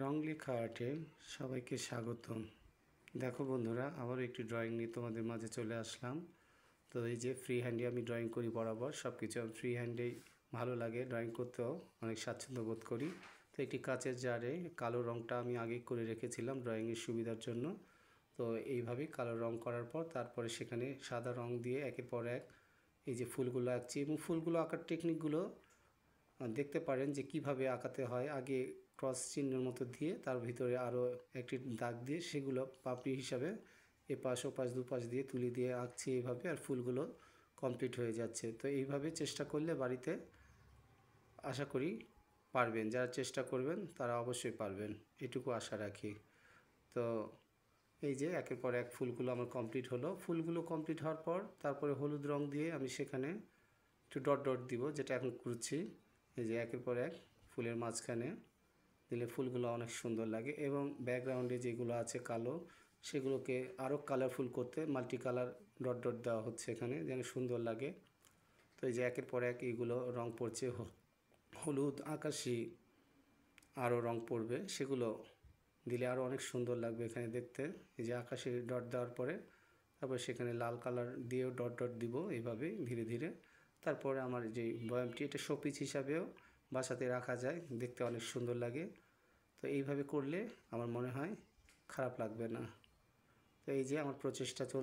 রং লেখা আর্টে সবাইকে স্বাগতম। দেখো বন্ধুরা, আবার একটি ড্রয়িং নিয়ে তোমাদের মাঝে চলে আসলাম। তো এই যে ফ্রি হ্যান্ডে আমি ড্রয়িং করি বরাবর, সব কিছু ফ্রি হ্যান্ডেই ভালো লাগে, ড্রয়িং করতেও অনেক স্বাচ্ছন্দ্য বোধ করি। তো একটি কাচের জারে কালো রংটা আমি আগে করে রেখেছিলাম ড্রয়িংয়ের সুবিধার জন্য। তো এইভাবেই কালো রং করার পর তারপরে সেখানে সাদা রং দিয়ে একের পর এক এই যে ফুলগুলো আঁকছি, এবং ফুলগুলো আঁকার টেকনিকগুলো দেখতে পারেন যে কিভাবে আঁকাতে হয়। আগে ক্রস চিহ্নের মতো দিয়ে তার ভিতরে আরও একটি দাগ দিয়ে সেগুলো পাপড়ি হিসাবে এপাশ ওপাশ দুপাশ দিয়ে তুলি দিয়ে আঁকছি এইভাবে, আর ফুলগুলো কমপ্লিট হয়ে যাচ্ছে। তো এইভাবে চেষ্টা করলে বাড়িতে আশা করি পারবেন, যারা চেষ্টা করবেন তারা অবশ্যই পারবেন, এটুকু আশা রাখি। তো এই যে একের পর এক ফুলগুলো আমার কমপ্লিট হলো। ফুলগুলো কমপ্লিট হওয়ার পর তারপরে হলুদ রং দিয়ে আমি সেখানে একটু ডট ডট দিব, যেটা এখন করছি। এই যে একের পর এক ফুলের মাঝখানে দিলে ফুলগুলো অনেক সুন্দর লাগে, এবং ব্যাকগ্রাউন্ডে যেগুলো আছে কালো, সেগুলোকে আরও কালারফুল করতে মাল্টি কালার ডট ডট দেওয়া হচ্ছে এখানে, যেন সুন্দর লাগে। তো এই যে একের পর এক এইগুলো রং পড়ছে, হলুদ, আকাশি, আরও রং পড়বে, সেগুলো দিলে আরও অনেক সুন্দর লাগবে এখানে দেখতে। এই যে আকাশি ডট দেওয়ার পরে তারপর সেখানে লাল কালার দিয়েও ডট ডট দিব, এইভাবে ধীরে ধীরে। তারপরে আমার যে বয়ামটি, এটা শোপিস হিসাবেও বাসাতে রাখা যায়, দেখতে অনেক সুন্দর লাগে। তো এইভাবে করলে আমার মনে হয় খারাপ লাগবে না। তো এই যে আমার প্রচেষ্টা চলছে।